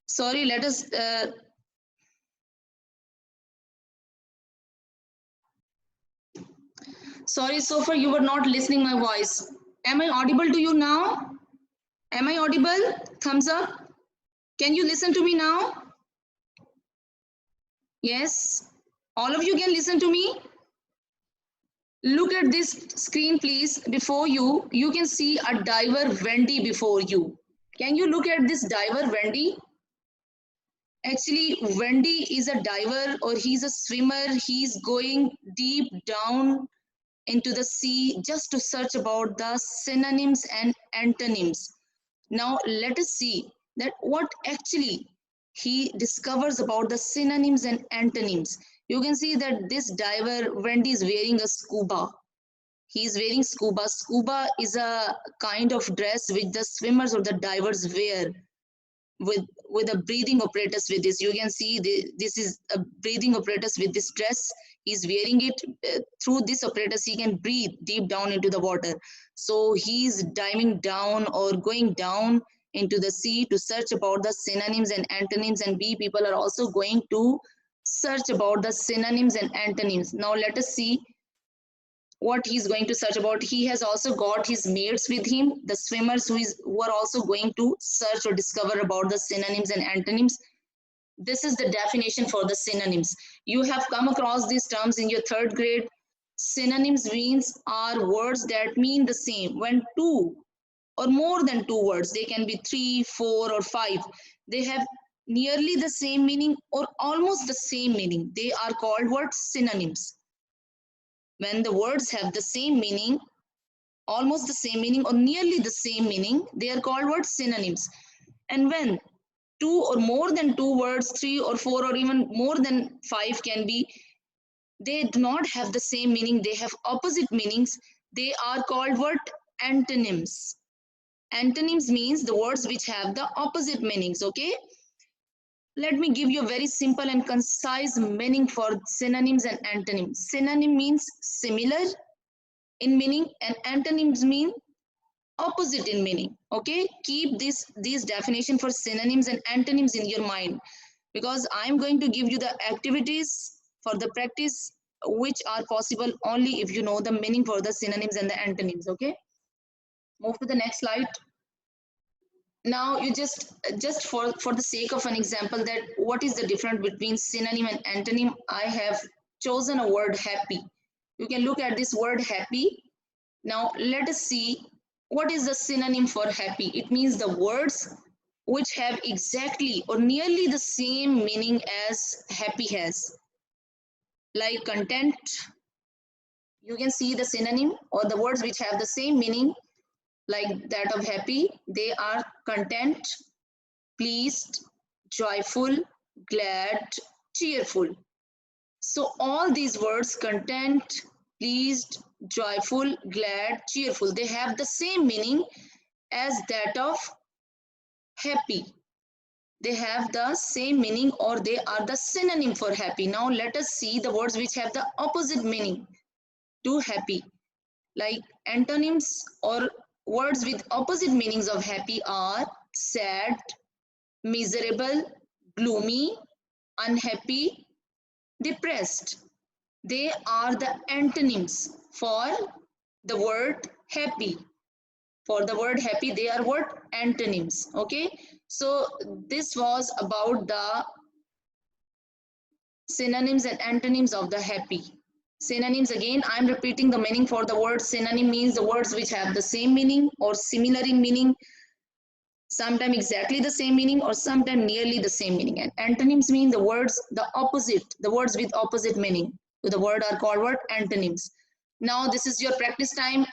Sorry, let us. Sorry, so far you were not listening my voice. Am I audible to you now? Am I audible? Thumbs up. Can you listen to me now? Yes. All of you can listen to me. Look at this screen, please. Before you, you can see a diver Wendy before you. Can you look at this diver Wendy? Actually, Wendy is a diver or he's a swimmer. He's going deep down into the sea just to search about the synonyms and antonyms. Now, let us see that what actually he discovers about the synonyms and antonyms. You can see that this diver, Wendy, is wearing a scuba. He is wearing scuba. Scuba is a kind of dress which the swimmers or the divers wear with a breathing apparatus. With this, you can see this is a breathing apparatus with this dress. He's wearing it. Through this apparatus he can breathe deep down into the water. So he's diving down or going down into the sea to search about the synonyms and antonyms, and we people are also going to search about the synonyms and antonyms. Now let us see what he's going to search about. He has also got his mates with him, the swimmers who are also going to search or discover about the synonyms and antonyms. This is the definition for the synonyms. You have come across these terms in your third grade. Synonyms means are words that mean the same when two or more than two words, they can be three, four, or five, they have nearly the same meaning or almost the same meaning. They are called what? Synonyms. When the words have the same meaning, almost the same meaning, or nearly the same meaning, they are called what? Synonyms. And when two or more than two words, three or four, or even more than five can be, they do not have the same meaning, they have opposite meanings, they are called what? Antonyms. Antonyms means the words which have the opposite meanings, okay? Let me give you a very simple and concise meaning for synonyms and antonyms. Synonym means similar in meaning, and antonyms mean opposite in meaning. Okay, keep these definition for synonyms and antonyms in your mind, because I'm going to give you the activities for the practice which are possible only if you know the meaning for the synonyms and the antonyms. Okay, move to the next slide. Now you just for the sake of an example, that what is the difference between synonym and antonym, I have chosen a word happy. You can look at this word happy. Now let us see what is the synonym for happy. It means the words which have exactly or nearly the same meaning as happy has. Like content, you can see the synonym or the words which have the same meaning like that of happy. They are content, pleased, joyful, glad, cheerful. So all these words, content, pleased, joyful, glad, cheerful, they have the same meaning as that of happy. They have the same meaning or they are the synonym for happy. Now let us see the words which have the opposite meaning to happy. Like antonyms or words with opposite meanings of happy are sad, miserable, gloomy, unhappy, depressed. They are the antonyms for the word happy. For the word happy, they are what? Antonyms. Okay. So this was about the synonyms and antonyms of the happy. Synonyms, again, I'm repeating the meaning for the word. Synonym means the words which have the same meaning or similar in meaning, sometimes exactly the same meaning or sometimes nearly the same meaning. And antonyms mean the words the opposite, the words with opposite meaning. So the word are called what? Antonyms. Now this is your practice time.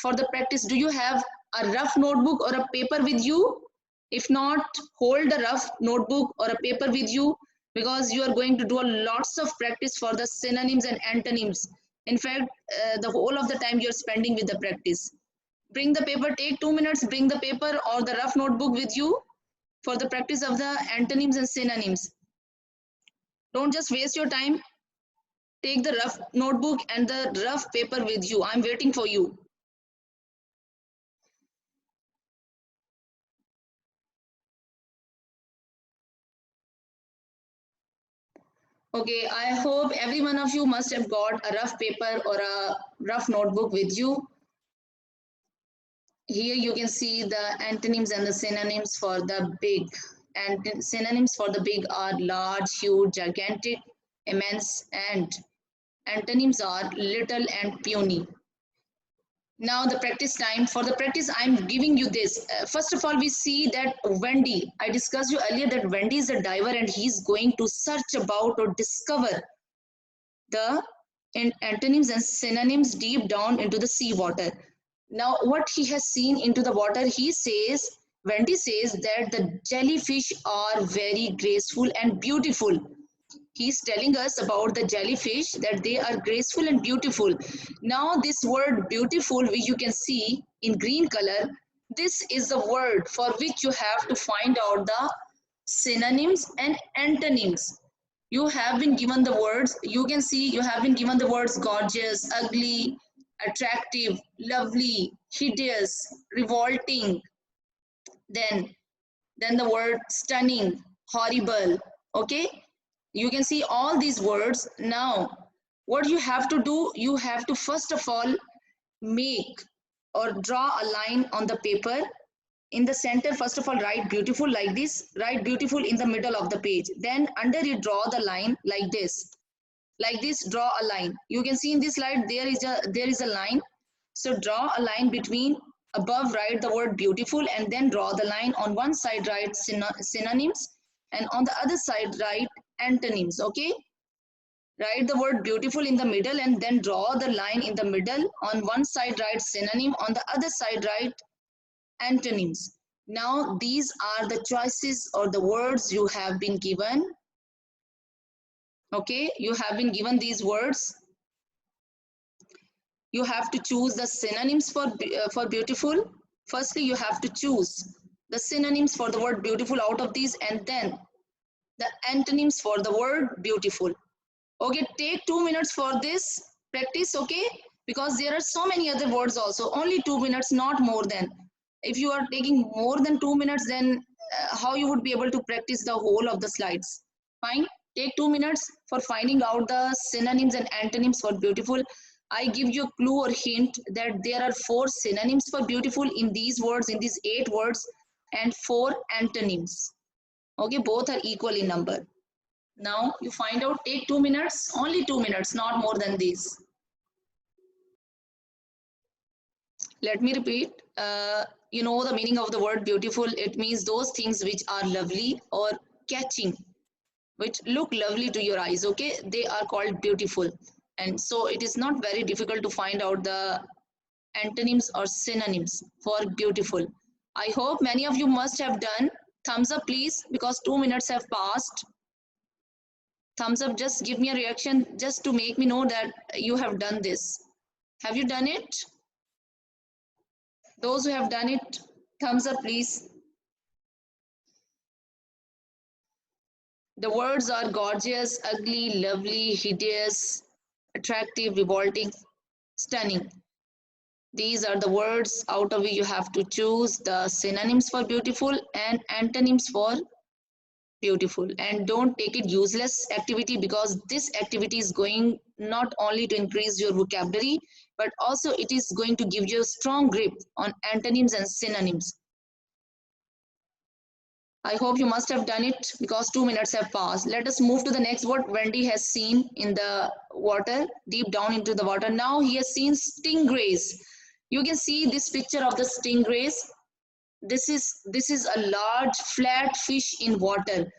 For the practice, do you have a rough notebook or a paper with you? If not, hold a rough notebook or a paper with you, because you are going to do a lots of practice for the synonyms and antonyms. In fact, the whole of the time you're spending with the practice. Bring the paper, take 2 minutes, bring the paper or the rough notebook with you for the practice of the antonyms and synonyms. Don't just waste your time. Take the rough notebook and the rough paper with you. I'm waiting for you. Okay, I hope every one of you must have got a rough paper or a rough notebook with you. Here you can see the antonyms and the synonyms for the big. And synonyms for the big are large, huge, gigantic, immense, and antonyms are little and puny. Now the practice time. For the practice, I'm giving you this. First of all, we see that Wendy, I discussed you earlier that Wendy is a diver and he's going to search about or discover the antonyms and synonyms deep down into the seawater. Now, what he has seen into the water, he says, Wendy says that the jellyfish are very graceful and beautiful. He's telling us about the jellyfish that they are graceful and beautiful. Now, this word beautiful, which you can see in green color, this is the word for which you have to find out the synonyms and antonyms. You have been given the words, you can see you have been given the words gorgeous, ugly, attractive, lovely, hideous, revolting, then the word stunning, horrible. Okay, you can see all these words. Now what you have to do, you have to first of all make or draw a line on the paper. In the center, first of all, write beautiful like this, write beautiful in the middle of the page, then under it draw the line like this, draw a line. You can see in this slide there is a line. So draw a line between, above write the word beautiful, and then draw the line. On one side write synonyms, and on the other side write antonyms. Okay, write the word beautiful in the middle and then draw the line in the middle. On one side write synonym, on the other side write antonyms. Now these are the choices or the words you have been given. Okay, you have been given these words. You have to choose the synonyms for beautiful. Firstly, you have to choose the synonyms for the word beautiful out of these, and then the antonyms for the word beautiful. Okay, take 2 minutes for this practice. Okay, because there are so many other words also. Only 2 minutes, not more than. If you are taking more than 2 minutes, then how you would be able to practice the whole of the slides? Fine, take 2 minutes for finding out the synonyms and antonyms for beautiful. I give you a clue or hint that there are 4 synonyms for beautiful in these words, in these 8 words, and 4 antonyms. Okay, both are equal in number. Now you find out, take 2 minutes, only 2 minutes, not more than this. Let me repeat. You know the meaning of the word beautiful. It means those things which are lovely or catching, which look lovely to your eyes. Okay, they are called beautiful. And so it is not very difficult to find out the antonyms or synonyms for beautiful. I hope many of you must have done. Thumbs up please, because 2 minutes have passed. Thumbs up, just give me a reaction just to make me know that you have done this. Have you done it? Those who have done it, thumbs up please. The words are gorgeous, ugly, lovely, hideous, attractive, revolting, stunning. These are the words out of which you have to choose the synonyms for beautiful and antonyms for beautiful. And don't take it useless activity, because this activity is going not only to increase your vocabulary, but also it is going to give you a strong grip on antonyms and synonyms. I hope you must have done it, because 2 minutes have passed. Let us move to the next word. Wendy has seen in the water, deep down into the water. Now he has seen stingrays. You can see this picture of the stingrays. This is a large flat fish in water.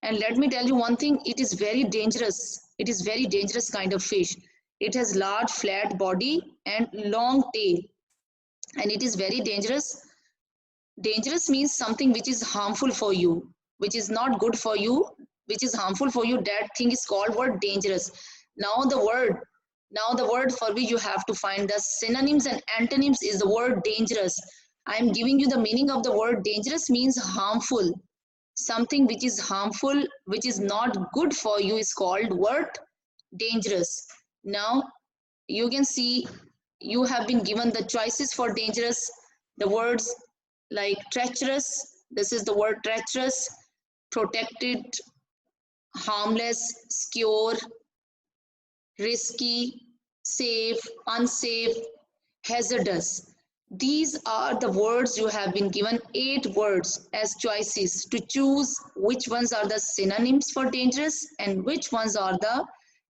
And let me tell you one thing, it is very dangerous. It is very dangerous kind of fish. It has large flat body and long tail. And it is very dangerous. Dangerous means something which is harmful for you, which is not good for you, which is harmful for you. That thing is called word dangerous. Now the word for which you have to find the synonyms and antonyms is the word dangerous. I am giving you the meaning of the word dangerous. Means harmful. Something which is harmful, which is not good for you, is called word dangerous. Now you can see you have been given the choices for dangerous. The words like treacherous, this is the word treacherous, protected, harmless, secure, risky, safe, unsafe, hazardous. These are the words you have been given 8 words as choices to choose which ones are the synonyms for dangerous and which ones are the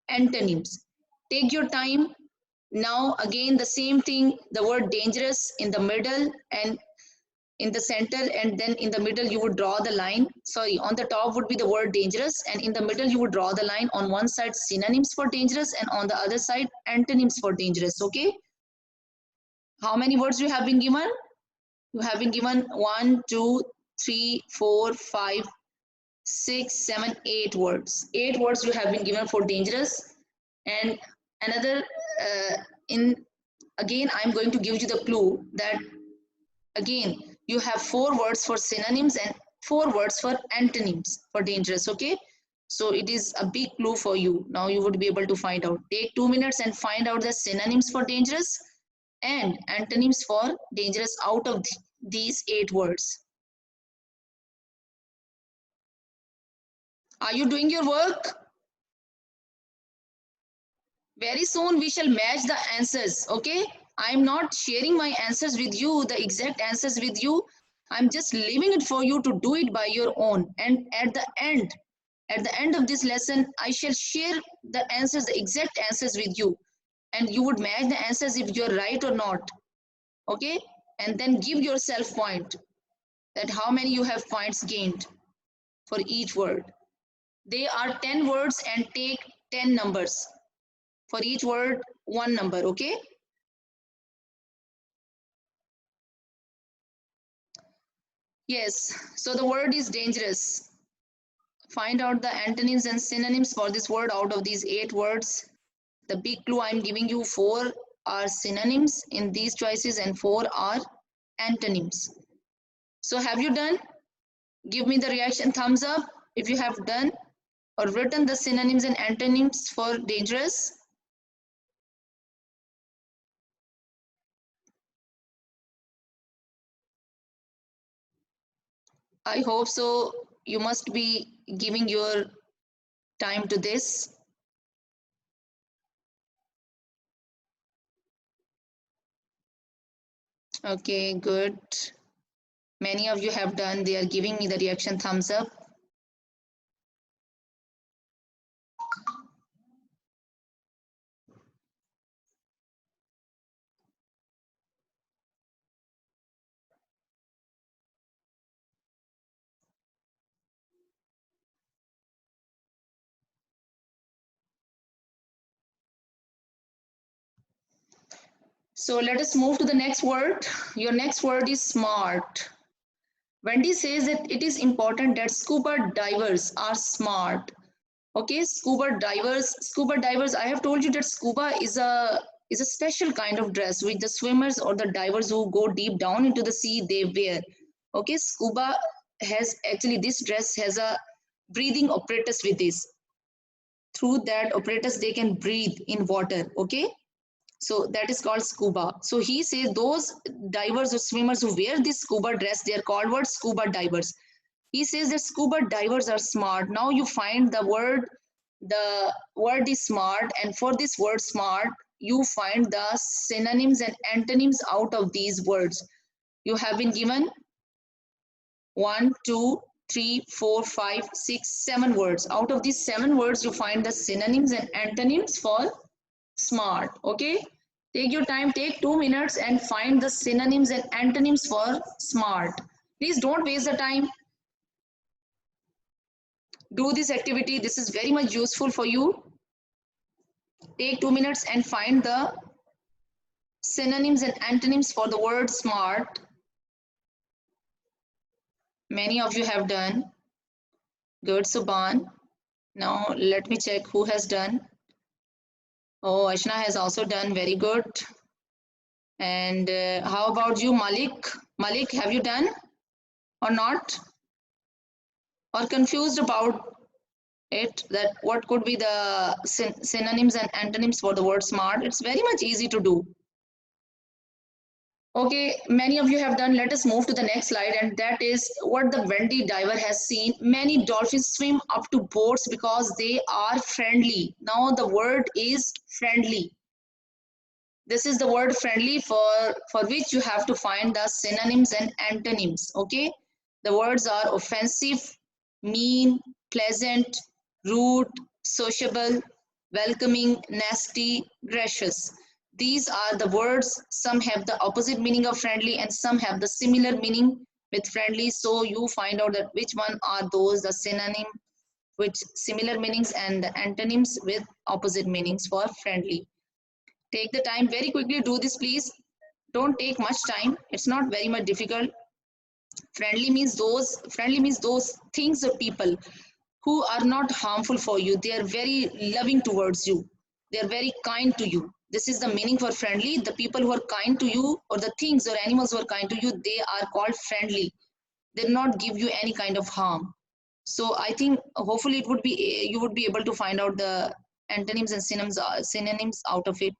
antonyms. Take your time. Now, again, the same thing, the word dangerous in the middle and in the center, and then in the middle you would draw the line. Sorry, on the top would be the word dangerous, and in the middle you would draw the line. On one side synonyms for dangerous and on the other side antonyms for dangerous. Okay, how many words you have been given? You have been given 1, 2, 3, 4, 5, 6, 7, 8 words. 8 words you have been given for dangerous. And another in again I'm going to give you the clue that again you have 4 words for synonyms and 4 words for antonyms for dangerous. Okay, so it is a big clue for you. Now you would be able to find out. Take 2 minutes and find out the synonyms for dangerous and antonyms for dangerous out of these 8 words. Are you doing your work? Very soon we shall match the answers. Okay, I'm not sharing my answers with you, the exact answers with you. I'm just leaving it for you to do it by your own. And at the end of this lesson, I shall share the answers, the exact answers with you. And you would match the answers if you're right or not. Okay, and then give yourself point that how many you have points gained for each word. They are 10 words and take 10 numbers. For each word, one number. Okay. Yes, so the word is dangerous. Find out the antonyms and synonyms for this word out of these 8 words. The big clue I'm giving you, 4 are synonyms in these choices and 4 are antonyms. So have you done? Give me the reaction thumbs up if you have done or written the synonyms and antonyms for dangerous. I hope so. You must be giving your time to this. Okay, good. Many of you have done. They are giving me the reaction thumbs up. So let us move to the next word. Your next word is smart. Wendy says that it is important that scuba divers are smart. Okay, scuba divers, I have told you that scuba is a special kind of dress which the swimmers or the divers who go deep down into the sea they wear. Okay, scuba has actually, this dress has a breathing apparatus with this. Through that apparatus they can breathe in water. Okay, so that is called scuba. So he says those divers or swimmers who wear this scuba dress, they are called what? Scuba divers. He says that scuba divers are smart. Now you find the word is smart, and for this word smart, you find the synonyms and antonyms out of these words. You have been given 1, 2, 3, 4, 5, 6, 7 words. Out of these 7 words, you find the synonyms and antonyms for smart. Okay, take your time, take 2 minutes and find the synonyms and antonyms for smart. Please don't waste the time. Do this activity. This is very much useful for you. Take 2 minutes and find the synonyms and antonyms for the word smart. Many of you have done. Good, Subhan. Now let me check who has done. Oh, Ashna has also done. Very good. And how about you, Malik? Malik, have you done or not? Or confused about it, that what could be the synonyms and antonyms for the word smart? It's very much easy to do. Okay, many of you have done. Let us move to the next slide, and that is what the Wendy diver has seen. Many dolphins swim up to boats because they are friendly. Now, the word is friendly. This is the word friendly for which you have to find the synonyms and antonyms. Okay, the words are offensive, mean, pleasant, rude, sociable, welcoming, nasty, gracious. These are the words. Some have the opposite meaning of friendly and some have the similar meaning with friendly. So you find out that which one are those, the synonym with similar meanings and the antonyms with opposite meanings for friendly. Take the time, very quickly do this please. Don't take much time, it's not very much difficult. Friendly means those things or people who are not harmful for you. They are very loving towards you, they are very kind to you. This is the meaning for friendly. The people who are kind to you, or the things or animals who are kind to you, they are called friendly. They do not give you any kind of harm. So I think hopefully it would be, you would be able to find out the antonyms and synonyms out of it.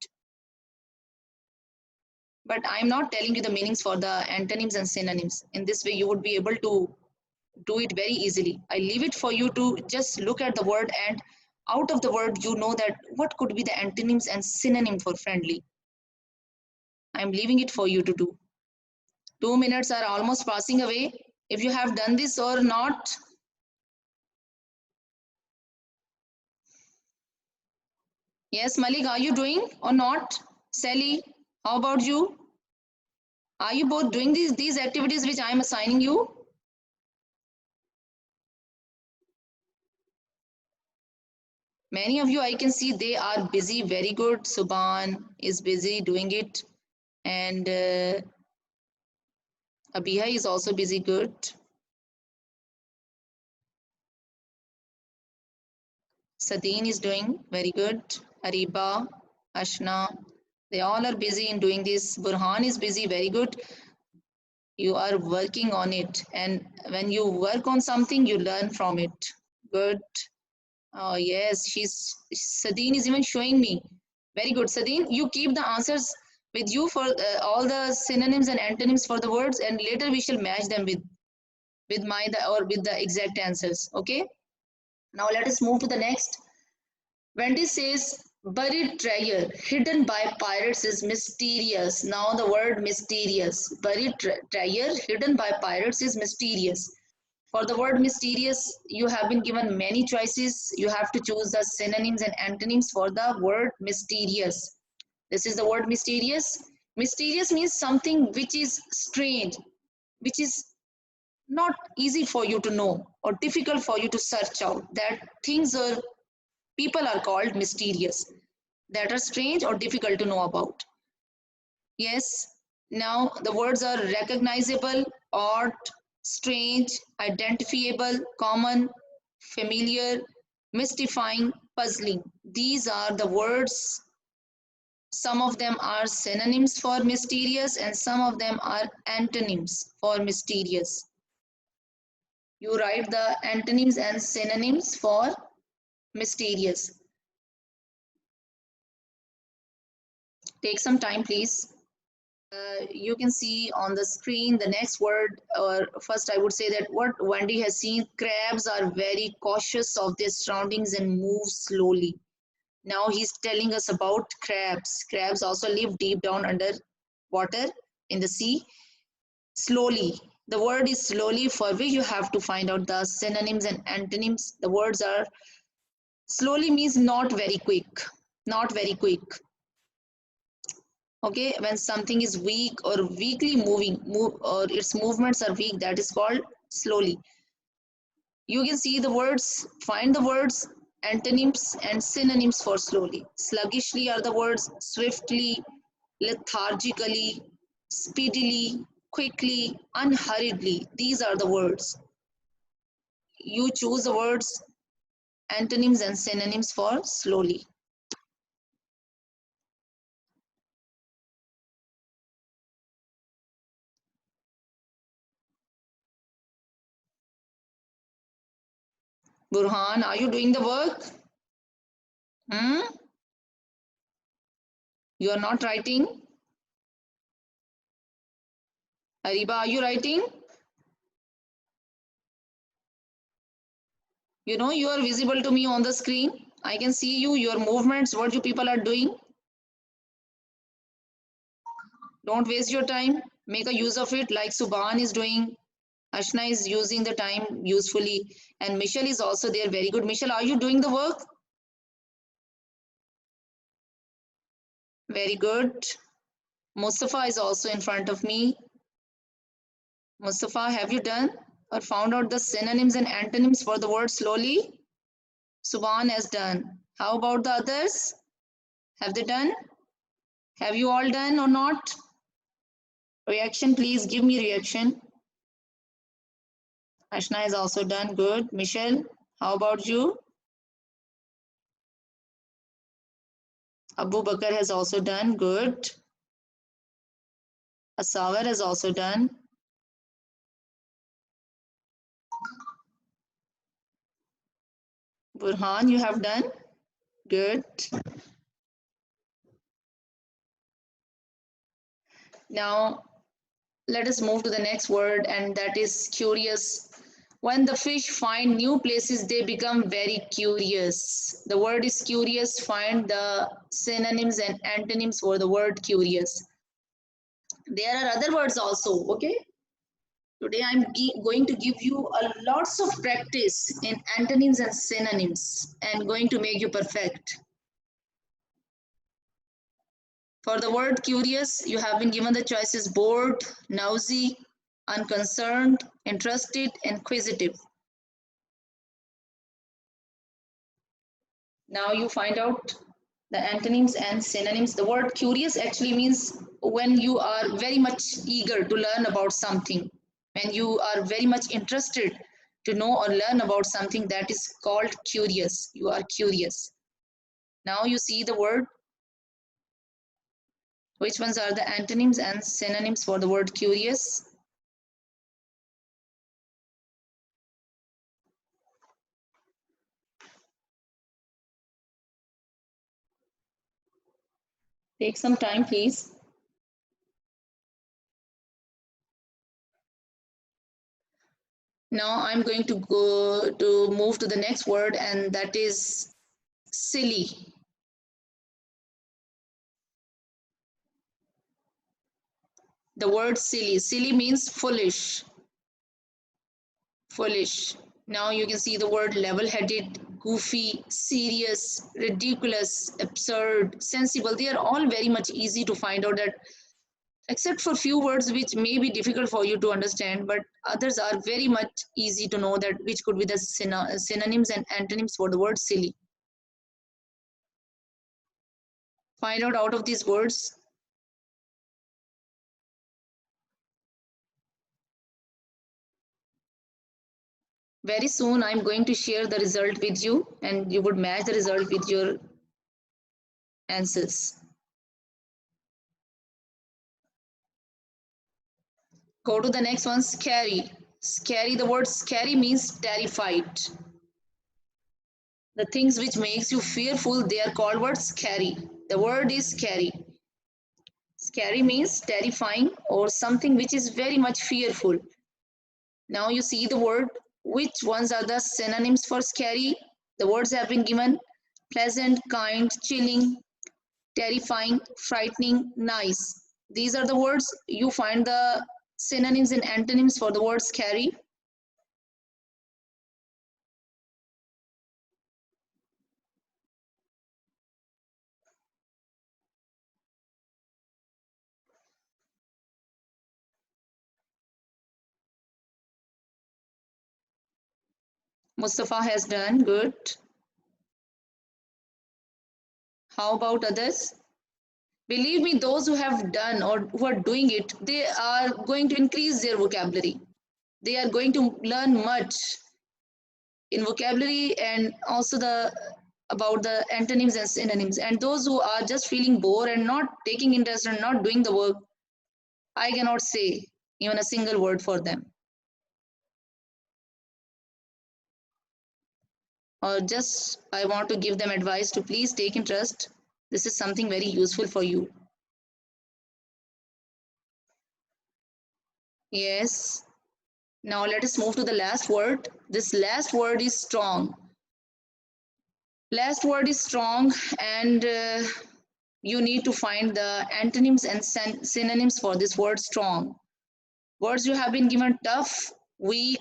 But I'm not telling you the meanings for the antonyms and synonyms. In this way, you would be able to do it very easily. I leave it for you to just look at the word, and out of the word, you know that what could be the antonyms and synonym for friendly. I'm leaving it for you to do. 2 minutes are almost passing away. If you have done this or not, yes, Malik, are you doing or not? Sally, how about you? Are you both doing these activities which I'm assigning you? Many of you, I can see they are busy. Very good. Subhan is busy doing it. And Abiha is also busy. Good. Sadeen is doing very good. Ariba, Ashna, they all are busy in doing this. Burhan is busy. Very good. You are working on it. And when you work on something, you learn from it. Good. Oh, yes. Sadeen is even showing me. Very good. Sadeen, you keep the answers with you for all the synonyms and antonyms for the words, and later we shall match them with or with the exact answers. Okay. Now let us move to the next. Wendy says, buried treasure hidden by pirates is mysterious. Now the word mysterious. Buried treasure hidden by pirates is mysterious. For the word mysterious, you have been given many choices. You have to choose the synonyms and antonyms for the word mysterious. This is the word mysterious. Mysterious means something which is strange, which is not easy for you to know or difficult for you to search out. That things or people are called mysterious, that are strange or difficult to know about. Yes, now the words are recognizable, odd, strange, identifiable, common, familiar, mystifying, puzzling. These are the words. Some of them are synonyms for mysterious and some of them are antonyms for mysterious. You write the antonyms and synonyms for mysterious. Take some time, please. You can see on the screen the next word, or first I would say that what Wendy has seen, crabs are very cautious of their surroundings and move slowly. Now he's telling us about crabs. Crabs also live deep down under water in the sea. Slowly. The word is slowly, for which you have to find out the synonyms and antonyms. The words are slowly means not very quick. Not very quick. Okay, when something is weak or weakly or its movements are weak, that is called slowly. You can see the words, find the words, antonyms and synonyms for slowly. Sluggishly are the words swiftly, lethargically, speedily, quickly, unhurriedly. These are the words. You choose the words, antonyms and synonyms for slowly. Burhan, are you doing the work? Hmm? You are not writing? Ariba, are you writing? You know, you are visible to me on the screen. I can see you, your movements, what you people are doing. Don't waste your time. Make a use of it like Subhan is doing. Ashna is using the time usefully. And Michelle is also there. Very good. Michelle, are you doing the work? Very good. Mustafa is also in front of me. Mustafa, have you done or found out the synonyms and antonyms for the word slowly? Subhan has done. How about the others? Have they done? Have you all done or not? Reaction, please give me reaction. Ashna is also done. Good. Michelle, how about you? Abu Bakr has also done. Good. Asawar has also done. Burhan, you have done. Good. Now, let us move to the next word, and that is curious. When the fish find new places, they become very curious. The word is curious. Find the synonyms and antonyms for the word curious. There are other words also, okay? Today I'm going to give you a lots of practice in antonyms and synonyms and going to make you perfect. For the word curious, you have been given the choices bored, nosy, unconcerned, interested, inquisitive. Now you find out the antonyms and synonyms. The word curious actually means when you are very much eager to learn about something, when you are very much interested to know or learn about something, that is called curious. You are curious. Now you see the word. Which ones are the antonyms and synonyms for the word curious? Take some time, please. Now I'm going to move to the next word, and that is silly. The word silly. Silly means foolish. Foolish. Now you can see the word level-headed, goofy, serious, ridiculous, absurd, sensible. They are all very much easy to find out, that except for few words which may be difficult for you to understand, but others are very much easy to know that which could be the synonyms and antonyms for the word silly. Find out of these words. Very soon I'm going to share the result with you, and you would match the result with your answers. Go to the next one, scary. Scary, the word scary means terrified. The things which makes you fearful, they are called what? Scary. The word is scary. Scary means terrifying or something which is very much fearful. Now you see the word. Which ones are the synonyms for scary? The words have been given: pleasant, kind, chilling, terrifying, frightening, nice. These are the words. You find the synonyms and antonyms for the word scary. Mustafa has done good. How about others? Believe me, those who have done or who are doing it, they are going to increase their vocabulary. They are going to learn much in vocabulary, and also the about the antonyms and synonyms. And those who are just feeling bored and not taking interest and not doing the work, I cannot say even a single word for them. Or just I want to give them advice to please take interest. This is something very useful for you. Yes. Now let us move to the last word. This last word is strong. Last word is strong, and you need to find the antonyms and synonyms for this word strong. Words you have been given: tough, weak,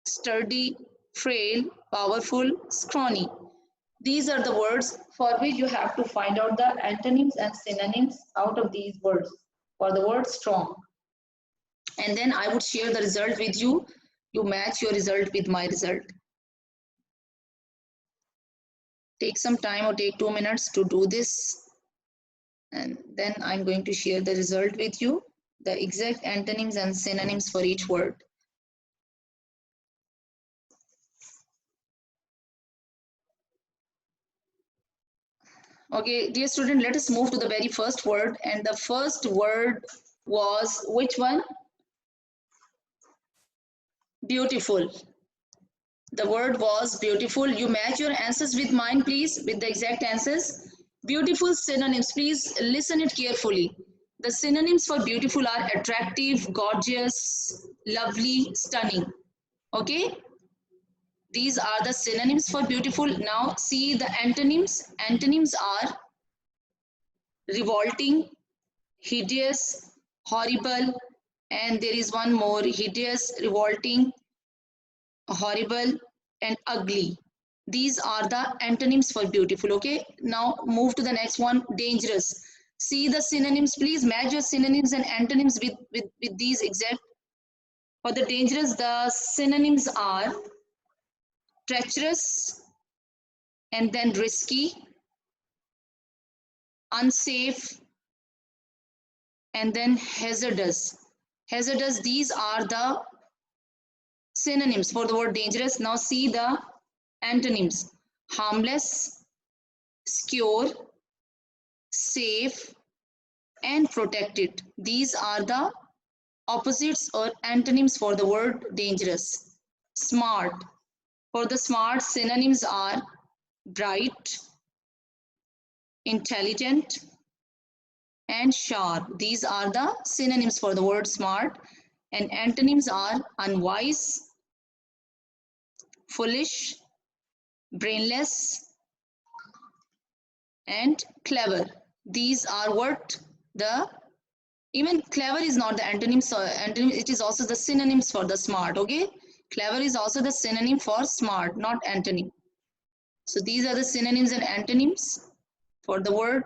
sturdy, frail, powerful, scrawny. These are the words for which you have to find out the antonyms and synonyms out of these words for the word strong. And then I would share the result with you. You match your result with my result. Take some time or take 2 minutes to do this. And then I'm going to share the result with you, the exact antonyms and synonyms for each word. Okay, dear student, let us move to the very first word. And the first word was which one? Beautiful. The word was beautiful. You match your answers with mine, please, with the exact answers. Beautiful synonyms, please listen it carefully. The synonyms for beautiful are attractive, gorgeous, lovely, stunning. Okay? These are the synonyms for beautiful. Now see the antonyms. Antonyms are revolting, hideous, horrible, and there is one more: hideous, revolting, horrible, and ugly. These are the antonyms for beautiful. Okay, now move to the next one: dangerous. See the synonyms, please match your synonyms and antonyms with these exact. For the dangerous, the synonyms are treacherous, and then risky, unsafe, and then hazardous. Hazardous, these are the synonyms for the word dangerous. Now see the antonyms: harmless, secure, safe, and protected. These are the opposites or antonyms for the word dangerous. Smart. For the smart, synonyms are bright, intelligent, and sharp. These are the synonyms for the word smart. And antonyms are unwise, foolish, brainless, and clever. These are what the, even clever is not the antonym, so antonym, it is also the synonyms for the smart. Okay, clever is also the synonym for smart, not antonym. So these are the synonyms and antonyms for the word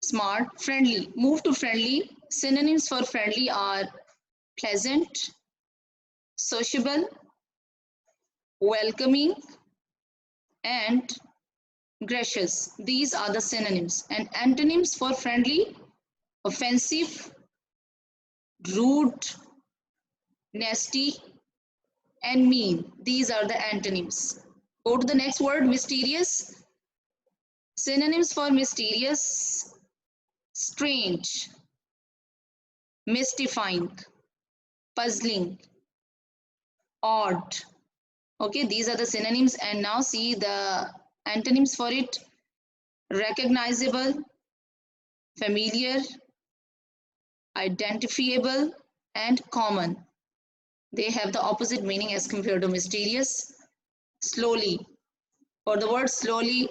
smart. Friendly. Move to friendly. Synonyms for friendly are pleasant, sociable, welcoming, and gracious. These are the synonyms. And antonyms for friendly: offensive, rude, nasty, and mean. These are the antonyms. Go to the next word: mysterious. Synonyms for mysterious: strange, mystifying, puzzling, odd. Okay, these are the synonyms. And now see the antonyms for it: recognizable, familiar, identifiable, and common. They have the opposite meaning as compared to mysterious. Slowly. For the word slowly: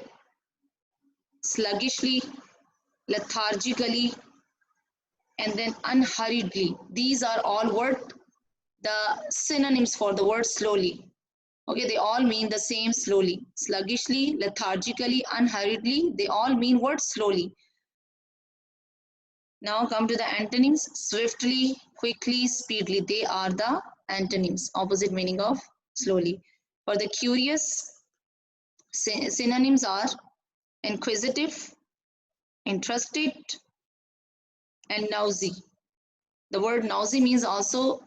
sluggishly, lethargically, and then unhurriedly. These are all what the synonyms for the word slowly. Okay, they all mean the same: slowly. Sluggishly, lethargically, unhurriedly, they all mean what? Slowly. Now come to the antonyms: swiftly, quickly, speedily. They are the antonyms, opposite meaning of slowly. For the curious, synonyms are inquisitive, interested, and nosy. The word nosy means also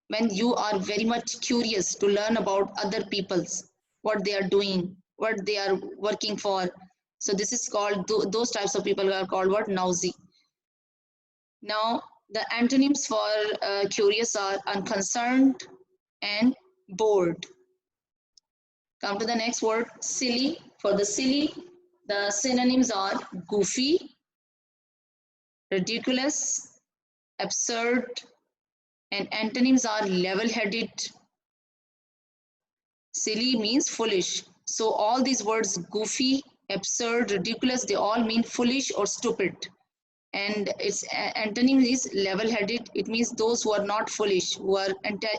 when you are very much curious to learn about other people's, what they are doing, what they are working for. So this is called, those types of people are called what? Nosy. Now the antonyms for curious are unconcerned and bored. Come to the next word: silly. For the silly, the synonyms are goofy, ridiculous, absurd, and antonyms are level-headed. Silly means foolish. So all these words goofy, absurd, ridiculous, they all mean foolish or stupid. And its antonym is level-headed. It means those who are not foolish, who are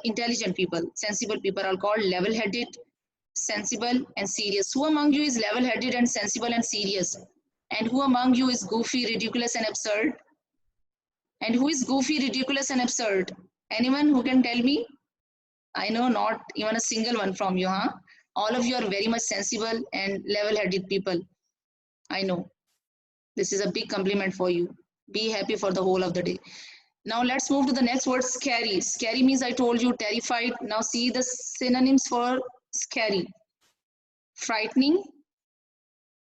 intelligent people, sensible people are called level-headed, sensible, and serious. Who among you is level-headed and sensible and serious? And who among you is goofy, ridiculous, and absurd? And who is goofy, ridiculous, and absurd? Anyone who can tell me? I know not even a single one from you, huh? All of you are very much sensible and level-headed people. I know. This is a big compliment for you. Be happy for the whole of the day. Now let's move to the next word, scary. Scary means I told you terrified. Now see the synonyms for scary. Frightening,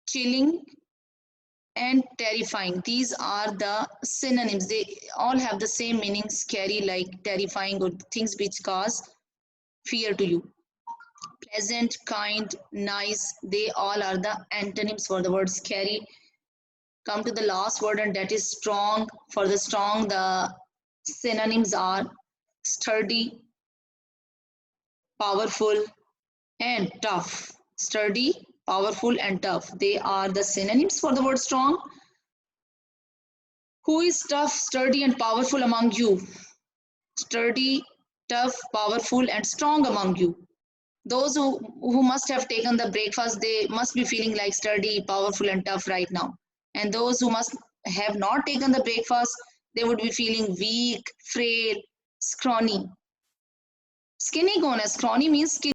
chilling, and terrifying. These are the synonyms. They all have the same meaning, scary, like terrifying, or things which cause fear to you. Pleasant, kind, nice, they all are the antonyms for the word scary. Come to the last word, and that is strong. For the strong, the synonyms are sturdy, powerful, and tough. Sturdy, powerful, and tough. They are the synonyms for the word strong. Who is tough, sturdy, and powerful among you? Sturdy, tough, powerful, and strong among you. Those who must have taken the breakfast, they must be feeling like sturdy, powerful, and tough right now. And those who must have not taken the breakfast, they would be feeling weak, frail, scrawny. Skinny कौन है? Scrawny means skinny.